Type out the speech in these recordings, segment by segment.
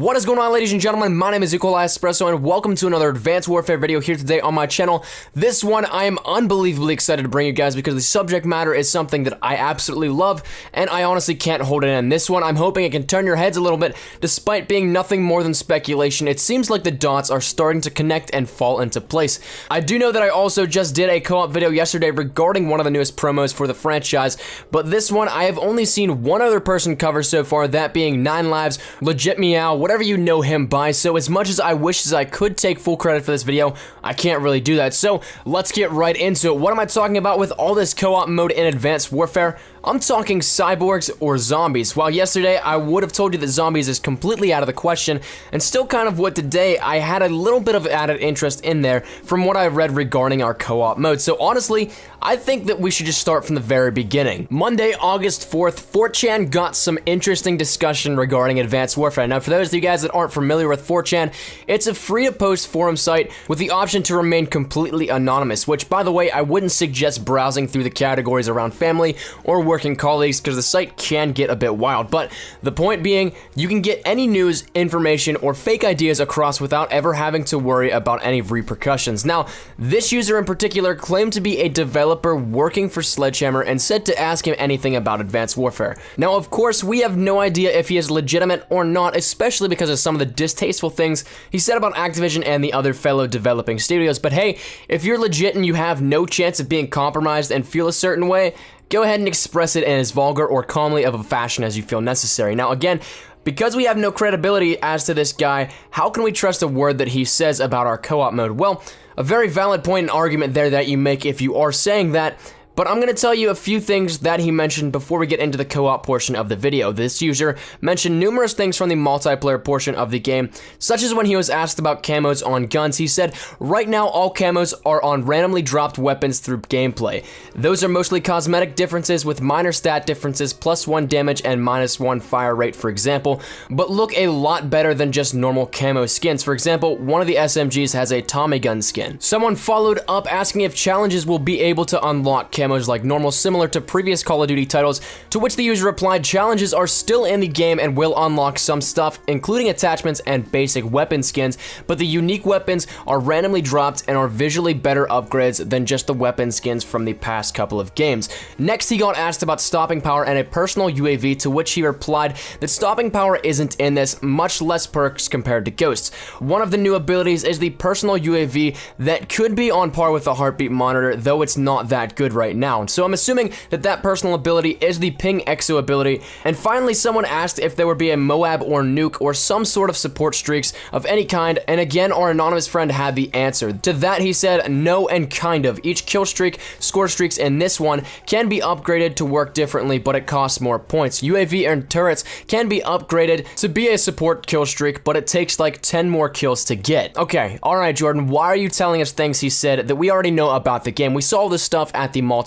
What is going on, ladies and gentlemen? My name is Espresso, and welcome to another Advanced Warfare video here today on my channel. This one I am unbelievably excited to bring you guys because the subject matter is something that I absolutely love, and I honestly can't hold it in. This one, I'm hoping it can turn your heads a little bit. Despite being nothing more than speculation, it seems like the dots are starting to connect and fall into place. I do know that I also just did a co-op video yesterday regarding one of the newest promos for the franchise, but this one I have only seen one other person cover so far, that being 9 Lives, Legit Meow, whatever you know him by. So as much as I wish as I could take full credit for this video, I can't really do that. So let's get right into it. What am I talking about with all this co-op mode in Advanced Warfare? I'm talking cyborgs or zombies. While yesterday I would have told you that zombies is completely out of the question, and still kind of what today, I had a little bit of added interest in there from what I read regarding our co-op mode. So honestly, I think that we should just start from the very beginning. Monday, August 4th, 4chan got some interesting discussion regarding Advanced Warfare. Now, for those of you guys that aren't familiar with 4chan, it's a free-to-post forum site with the option to remain completely anonymous, which, by the way, I wouldn't suggest browsing through the categories around family or working colleagues because the site can get a bit wild. But the point being, you can get any news, information, or fake ideas across without ever having to worry about any repercussions. Now, this user in particular claimed to be a developer working for Sledgehammer and said to ask him anything about Advanced Warfare. Now, of course, we have no idea if he is legitimate or not, especially because of some of the distasteful things he said about Activision and the other fellow developing studios. But hey, if you're legit and you have no chance of being compromised and feel a certain way, go ahead and express it in as vulgar or calmly of a fashion as you feel necessary. Now, again, because we have no credibility as to this guy, how can we trust a word that he says about our co-op mode? Well, a very valid point and argument there that you make if you are saying that, but I'm going to tell you a few things that he mentioned before we get into the co-op portion of the video. This user mentioned numerous things from the multiplayer portion of the game, such as when he was asked about camos on guns. He said, right now all camos are on randomly dropped weapons through gameplay. Those are mostly cosmetic differences with minor stat differences, +1 damage and -1 fire rate, for example, but look a lot better than just normal camo skins. For example, one of the SMGs has a Tommy gun skin. Someone followed up asking if challenges will be able to unlock camos like normal, similar to previous Call of Duty titles, to which the user replied, challenges are still in the game and will unlock some stuff, including attachments and basic weapon skins, but the unique weapons are randomly dropped and are visually better upgrades than just the weapon skins from the past couple of games. Next, he got asked about stopping power and a personal UAV, to which he replied that stopping power isn't in this, much less perks compared to Ghosts. One of the new abilities is the personal UAV that could be on par with the heartbeat monitor, though it's not that good right now. So I'm assuming that that personal ability is the ping exo ability. And finally, someone asked if there would be a Moab or nuke or some sort of support streaks of any kind, and again our anonymous friend had the answer. To that he said no and kind of. Each kill streak, score streaks in this one can be upgraded to work differently, but it costs more points. UAV and turrets can be upgraded to be a support kill streak, but it takes like 10 more kills to get. Okay, alright Jordan, why are you telling us things he said that we already know about the game? We saw all this stuff at the multiplayer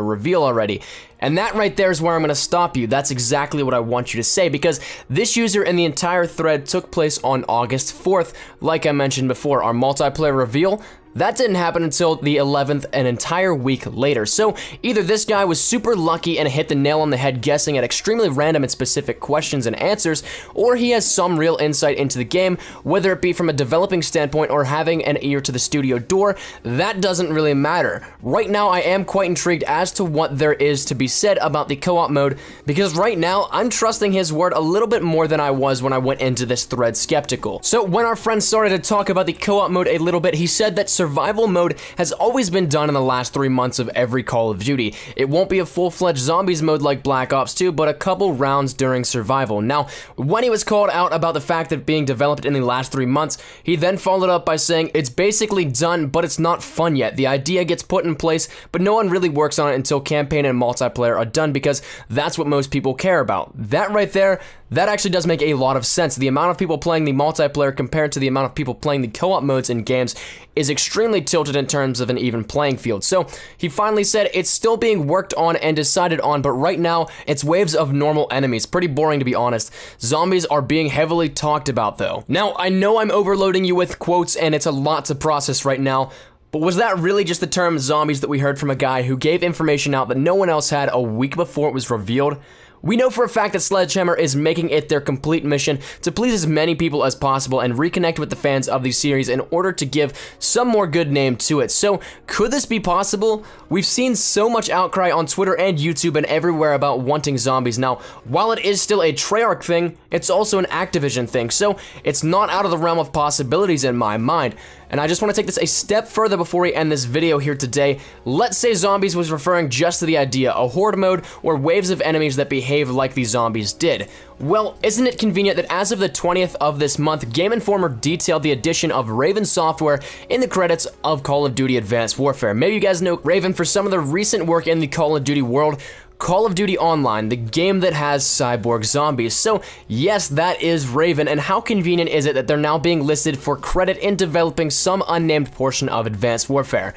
reveal already. And that right there is where I'm going to stop you. That's exactly what I want you to say, because this user and the entire thread took place on August 4th. Like I mentioned before, our multiplayer reveal, that didn't happen until the 11th, an entire week later. So either this guy was super lucky and hit the nail on the head guessing at extremely random and specific questions and answers, or he has some real insight into the game, whether it be from a developing standpoint or having an ear to the studio door. That doesn't really matter. Right now, I am quite intrigued as to what there is to be said about the co-op mode, because right now, I'm trusting his word a little bit more than I was when I went into this thread skeptical. So when our friend started to talk about the co-op mode a little bit, he said that survival mode has always been done in the last 3 months of every Call of Duty. It won't be a full-fledged zombies mode like Black Ops 2, but a couple rounds during survival. Now, when he was called out about the fact that being developed in the last 3 months, he then followed up by saying, it's basically done, but it's not fun yet. The idea gets put in place, but no one really works on it until campaign and multiplayer are done, because that's what most people care about. That right there, that actually does make a lot of sense. The amount of people playing the multiplayer compared to the amount of people playing the co-op modes in games is extremely tilted in terms of an even playing field. So he finally said it's still being worked on and decided on, but right now it's waves of normal enemies. Pretty boring, to be honest. Zombies are being heavily talked about though. Now, I know I'm overloading you with quotes and it's a lot to process right now, but was that really just the term zombies that we heard from a guy who gave information out that no one else had a week before it was revealed? We know for a fact that Sledgehammer is making it their complete mission to please as many people as possible and reconnect with the fans of the series in order to give some more good name to it. So, could this be possible? We've seen so much outcry on Twitter and YouTube and everywhere about wanting zombies. Now, while it is still a Treyarch thing, it's also an Activision thing, so it's not out of the realm of possibilities in my mind. And I just want to take this a step further before we end this video here today. Let's say zombies was referring just to the idea, a horde mode or waves of enemies that behave like these zombies did. Well, isn't it convenient that as of the 20th of this month, Game Informer detailed the addition of Raven Software in the credits of Call of Duty Advanced Warfare. Maybe you guys know Raven for some of the recent work in the Call of Duty world. Call of Duty Online, the game that has cyborg zombies. So yes, that is Raven, and how convenient is it that they're now being listed for credit in developing some unnamed portion of Advanced Warfare?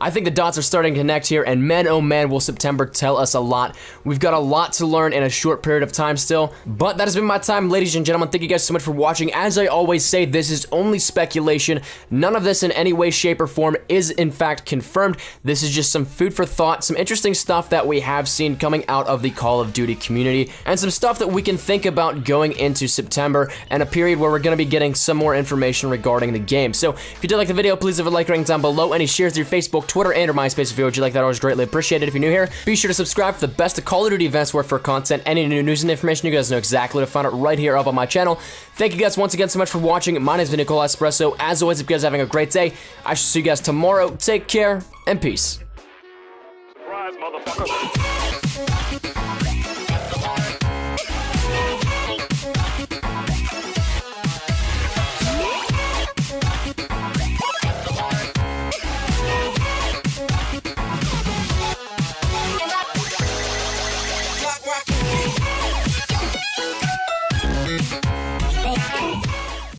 I think the dots are starting to connect here, and man, oh man, will September tell us a lot. We've got a lot to learn in a short period of time still, but that has been my time, ladies and gentlemen. Thank you guys so much for watching. As I always say, this is only speculation. None of this in any way, shape, or form is in fact confirmed. This is just some food for thought, some interesting stuff that we have seen coming out of the Call of Duty community, and some stuff that we can think about going into September, and a period where we're going to be getting some more information regarding the game. So, if you did like the video, please leave a like rating down below. Any shares to your Facebook, Twitter, and or MySpace video, would you like that? Always greatly appreciated. If you're new here, be sure to subscribe for the best of Call of Duty Advanced Warfare content. Any new news and information, you guys know exactly where to find it right here up on my channel. Thank you guys once again so much for watching. My name is Nicola Espresso. As always, if you guys are having a great day, I shall see you guys tomorrow. Take care and peace. Surprise, motherfucker.